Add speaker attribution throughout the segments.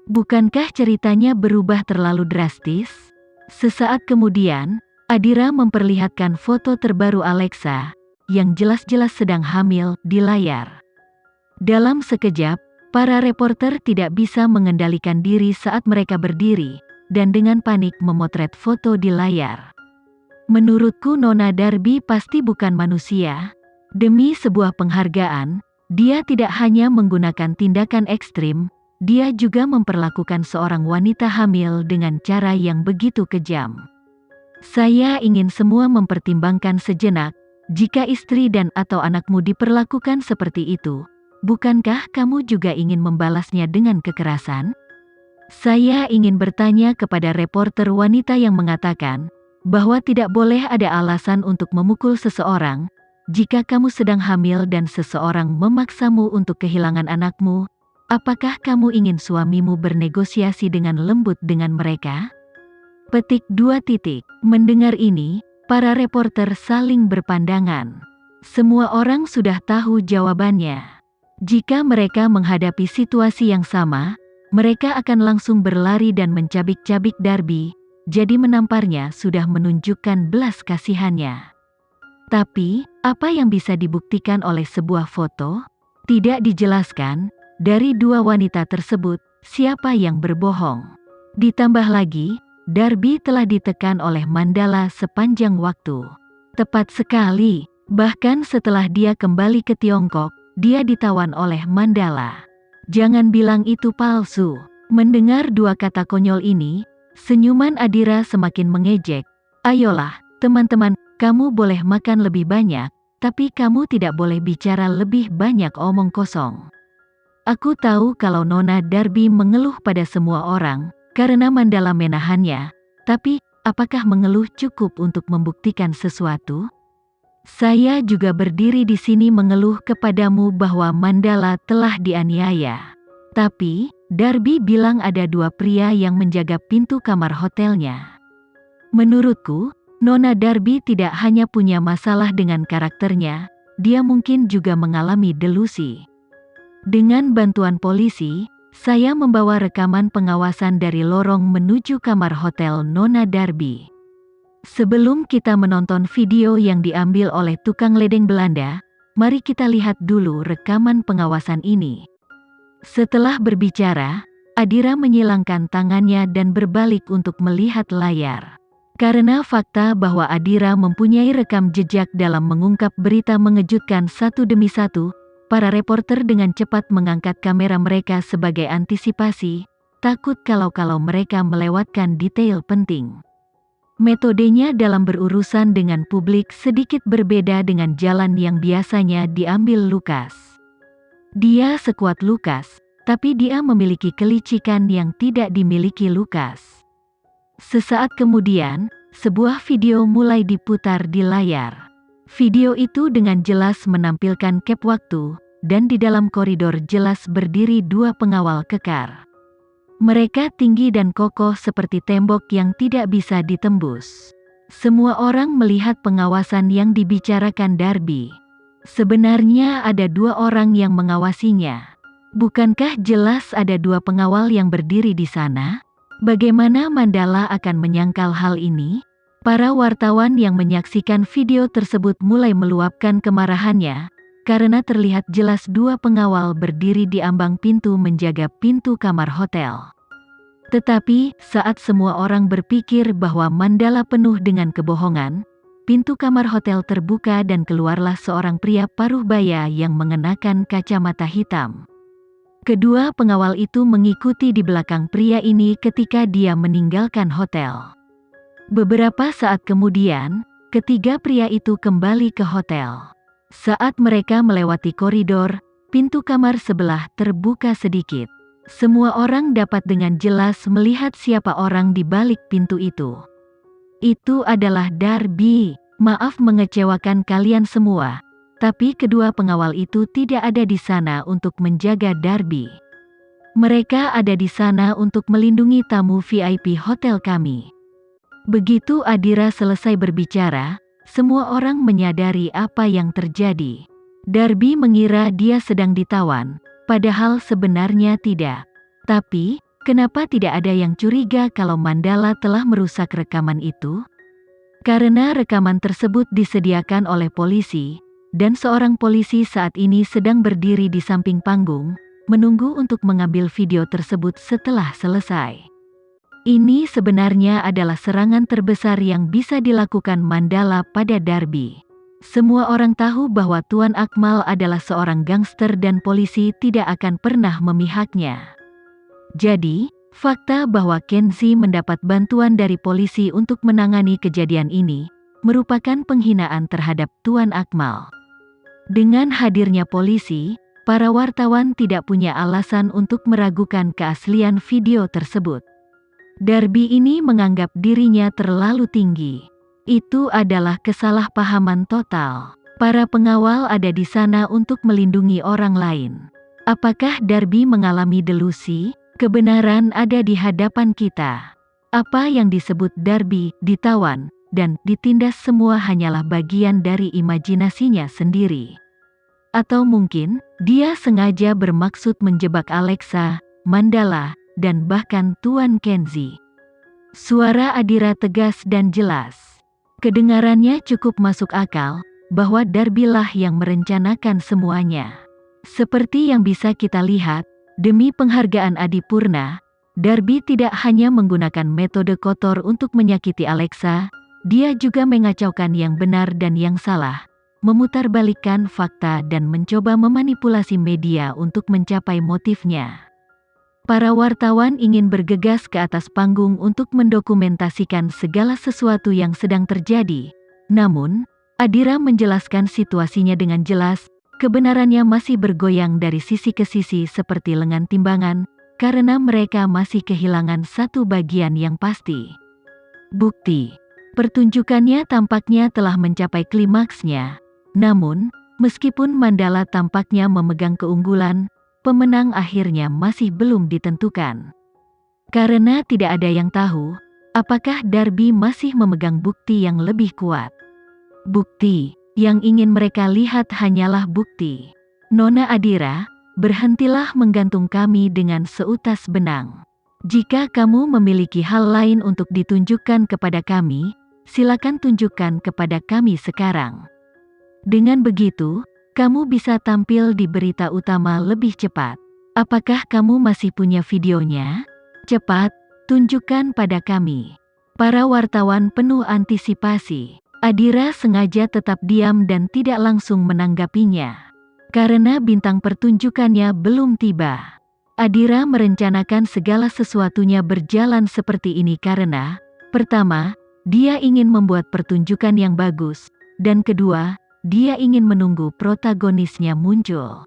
Speaker 1: Bukankah ceritanya berubah terlalu drastis? Sesaat kemudian, Adira memperlihatkan foto terbaru Alexa, yang jelas-jelas sedang hamil, di layar. Dalam sekejap, para reporter tidak bisa mengendalikan diri saat mereka berdiri, dan dengan panik memotret foto di layar. Menurutku Nona Darby pasti bukan manusia. Demi sebuah penghargaan, dia tidak hanya menggunakan tindakan ekstrim, dia juga memperlakukan seorang wanita hamil dengan cara yang begitu kejam. Saya ingin semua mempertimbangkan sejenak, jika istri dan atau anakmu diperlakukan seperti itu, bukankah kamu juga ingin membalasnya dengan kekerasan? Saya ingin bertanya kepada reporter wanita yang mengatakan bahwa tidak boleh ada alasan untuk memukul seseorang. Jika kamu sedang hamil dan seseorang memaksamu untuk kehilangan anakmu, apakah kamu ingin suamimu bernegosiasi dengan lembut dengan mereka? Petik 2. Mendengar ini, para reporter saling berpandangan. Semua orang sudah tahu jawabannya. Jika mereka menghadapi situasi yang sama, mereka akan langsung berlari dan mencabik-cabik Darby, jadi menamparnya sudah menunjukkan belas kasihannya. Tapi, apa yang bisa dibuktikan oleh sebuah foto? Tidak dijelaskan, dari dua wanita tersebut, siapa yang berbohong. Ditambah lagi, Darby telah ditekan oleh Mandala sepanjang waktu. Tepat sekali, bahkan setelah dia kembali ke Tiongkok, dia ditawan oleh Mandala. Jangan bilang itu palsu. Mendengar dua kata konyol ini, senyuman Adira semakin mengejek. Ayolah, teman-teman, kamu boleh makan lebih banyak, tapi kamu tidak boleh bicara lebih banyak omong kosong. Aku tahu kalau Nona Darby mengeluh pada semua orang, karena Mandala menahannya, tapi apakah mengeluh cukup untuk membuktikan sesuatu? Saya juga berdiri di sini mengeluh kepadamu bahwa Mandala telah dianiaya. Tapi, Darby bilang ada dua pria yang menjaga pintu kamar hotelnya. Menurutku, Nona Darby tidak hanya punya masalah dengan karakternya, dia mungkin juga mengalami delusi. Dengan bantuan polisi, saya membawa rekaman pengawasan dari lorong menuju kamar hotel Nona Darby. Sebelum kita menonton video yang diambil oleh tukang ledeng Belanda, mari kita lihat dulu rekaman pengawasan ini. Setelah berbicara, Adira menyilangkan tangannya dan berbalik untuk melihat layar. Karena fakta bahwa Adira mempunyai rekam jejak dalam mengungkap berita mengejutkan satu demi satu, para reporter dengan cepat mengangkat kamera mereka sebagai antisipasi, takut kalau mereka melewatkan detail penting. Metodenya dalam berurusan dengan publik sedikit berbeda dengan jalan yang biasanya diambil Lukas. Dia sekuat Lukas, tapi dia memiliki kelicikan yang tidak dimiliki Lukas. Sesaat kemudian, sebuah video mulai diputar di layar. Video itu dengan jelas menampilkan cap waktu, dan di dalam koridor jelas berdiri dua pengawal kekar. Mereka tinggi dan kokoh seperti tembok yang tidak bisa ditembus. Semua orang melihat pengawasan yang dibicarakan Darby. Sebenarnya ada dua orang yang mengawasinya. Bukankah jelas ada dua pengawal yang berdiri di sana? Bagaimana Mandala akan menyangkal hal ini? Para wartawan yang menyaksikan video tersebut mulai meluapkan kemarahannya, karena terlihat jelas dua pengawal berdiri di ambang pintu menjaga pintu kamar hotel. Tetapi, saat semua orang berpikir bahwa Mandala penuh dengan kebohongan, pintu kamar hotel terbuka dan keluarlah seorang pria paruh baya yang mengenakan kacamata hitam. Kedua pengawal itu mengikuti di belakang pria ini ketika dia meninggalkan hotel. Beberapa saat kemudian, ketiga pria itu kembali ke hotel. Saat mereka melewati koridor, pintu kamar sebelah terbuka sedikit. Semua orang dapat dengan jelas melihat siapa orang di balik pintu itu. Itu adalah Darby. Maaf mengecewakan kalian semua, tapi kedua pengawal itu tidak ada di sana untuk menjaga Darby. Mereka ada di sana untuk melindungi tamu VIP hotel kami. Begitu Adira selesai berbicara, semua orang menyadari apa yang terjadi. Darby mengira dia sedang ditawan, padahal sebenarnya tidak. Tapi, Kenapa tidak ada yang curiga kalau Mandala telah merusak rekaman itu? Karena rekaman tersebut disediakan oleh polisi, dan seorang polisi saat ini sedang berdiri di samping panggung, menunggu untuk mengambil video tersebut setelah selesai. Ini sebenarnya adalah serangan terbesar yang bisa dilakukan Mandala pada Darbi. Semua orang tahu bahwa Tuan Akmal adalah seorang gangster dan polisi tidak akan pernah memihaknya. Jadi, fakta bahwa Kenzi mendapat bantuan dari polisi untuk menangani kejadian ini, merupakan penghinaan terhadap Tuan Akmal. Dengan hadirnya polisi, para wartawan tidak punya alasan untuk meragukan keaslian video tersebut. Darbi ini menganggap dirinya terlalu tinggi. Itu adalah kesalahpahaman total. Para pengawal ada di sana untuk melindungi orang lain. Apakah Darbi mengalami delusi? Kebenaran ada di hadapan kita. Apa yang disebut Darbi, ditawan, dan ditindas semua hanyalah bagian dari imajinasinya sendiri. Atau mungkin, dia sengaja bermaksud menjebak Alexa, Mandala, dan bahkan Tuan Kenzi. Suara Adira tegas dan jelas. Kedengarannya cukup masuk akal, bahwa Darbi lah yang merencanakan semuanya. Seperti yang bisa kita lihat, demi penghargaan Adipurna, Darbi tidak hanya menggunakan metode kotor untuk menyakiti Alexa, dia juga mengacaukan yang benar dan yang salah, memutarbalikkan fakta dan mencoba memanipulasi media untuk mencapai motifnya. Para wartawan ingin bergegas ke atas panggung untuk mendokumentasikan segala sesuatu yang sedang terjadi. Namun, Adira menjelaskan situasinya dengan jelas, kebenarannya masih bergoyang dari sisi ke sisi seperti lengan timbangan, karena mereka masih kehilangan satu bagian yang pasti. Bukti. Pertunjukannya tampaknya telah mencapai klimaksnya. Namun, meskipun Mandala tampaknya memegang keunggulan, pemenang akhirnya masih belum ditentukan. Karena tidak ada yang tahu, apakah Darbi masih memegang bukti yang lebih kuat. Bukti yang ingin mereka lihat hanyalah bukti. Nona Adira, berhentilah menggantung kami dengan seutas benang. Jika kamu memiliki hal lain untuk ditunjukkan kepada kami, silakan tunjukkan kepada kami sekarang. Dengan begitu, kamu bisa tampil di berita utama lebih cepat. Apakah kamu masih punya videonya? Cepat, tunjukkan pada kami. Para wartawan penuh antisipasi. Adira sengaja tetap diam dan tidak langsung menanggapinya. Karena bintang pertunjukannya belum tiba. Adira merencanakan segala sesuatunya berjalan seperti ini karena, pertama, dia ingin membuat pertunjukan yang bagus, dan kedua, dia ingin menunggu protagonisnya muncul.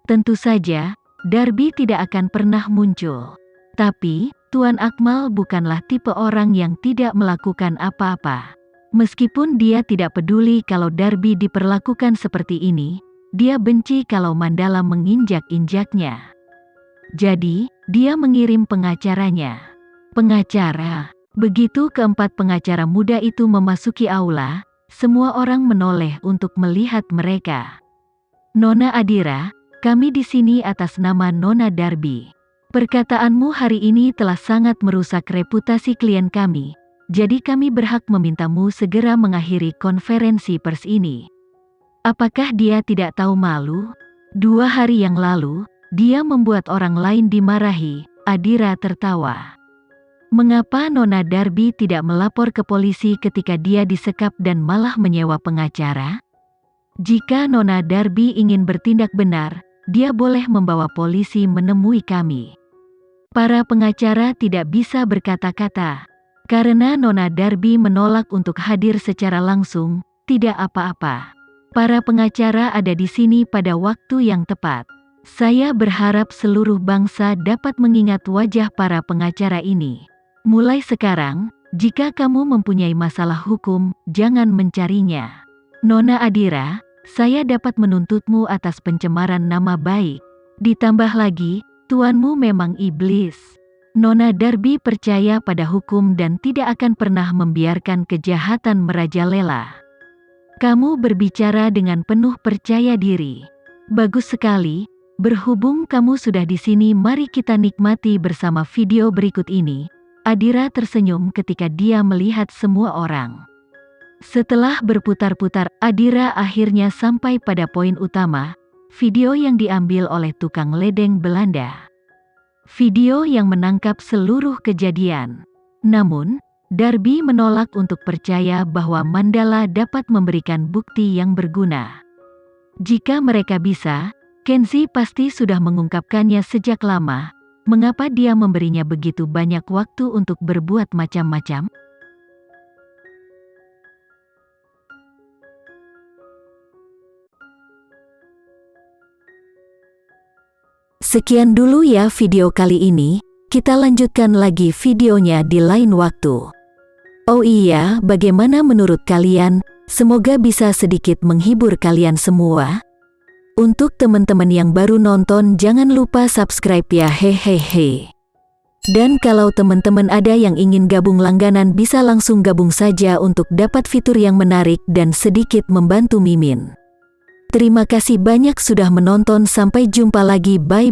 Speaker 1: Tentu saja, Darbi tidak akan pernah muncul. Tapi, Tuan Akmal bukanlah tipe orang yang tidak melakukan apa-apa. Meskipun dia tidak peduli kalau Darbi diperlakukan seperti ini, dia benci kalau Mandala menginjak-injaknya. Jadi, dia mengirim pengacaranya. Pengacara. Begitu keempat pengacara muda itu memasuki aula, semua orang menoleh untuk melihat mereka. Nona Adira, kami di sini atas nama Nona Darbi. Perkataanmu hari ini telah sangat merusak reputasi klien kami, jadi kami berhak memintamu segera mengakhiri konferensi pers ini. Apakah dia tidak tahu malu? 2 hari yang lalu, dia membuat orang lain dimarahi. Adira tertawa. Mengapa Nona Darbi tidak melapor ke polisi ketika dia disekap dan malah menyewa pengacara? Jika Nona Darbi ingin bertindak benar, dia boleh membawa polisi menemui kami. Para pengacara tidak bisa berkata-kata. Karena Nona Darbi menolak untuk hadir secara langsung, tidak apa-apa. Para pengacara ada di sini pada waktu yang tepat. Saya berharap seluruh bangsa dapat mengingat wajah para pengacara ini. Mulai sekarang, jika kamu mempunyai masalah hukum, jangan mencarinya. Nona Adira, saya dapat menuntutmu atas pencemaran nama baik. Ditambah lagi, tuanmu memang iblis. Nona Darbi percaya pada hukum dan tidak akan pernah membiarkan kejahatan merajalela. Kamu berbicara dengan penuh percaya diri. Bagus sekali, Berhubung kamu sudah di sini, mari kita nikmati bersama video berikut ini. Adira tersenyum ketika dia melihat semua orang. Setelah berputar-putar, Adira akhirnya sampai pada poin utama, video yang diambil oleh tukang ledeng Belanda. Video yang menangkap seluruh kejadian. Namun, Darby menolak untuk percaya bahwa Mandala dapat memberikan bukti yang berguna. Jika mereka bisa, Kenzie pasti sudah mengungkapkannya sejak lama. Mengapa dia memberinya begitu banyak waktu untuk berbuat macam-macam? Sekian dulu ya video kali ini, kita lanjutkan lagi videonya di lain waktu. Oh iya, bagaimana menurut kalian? Semoga bisa sedikit menghibur kalian semua. Untuk teman-teman yang baru nonton, jangan lupa subscribe ya, hehehe. Dan kalau teman-teman ada yang ingin gabung langganan, bisa langsung gabung saja untuk dapat fitur yang menarik dan sedikit membantu Mimin. Terima kasih banyak sudah menonton, sampai jumpa lagi, bye.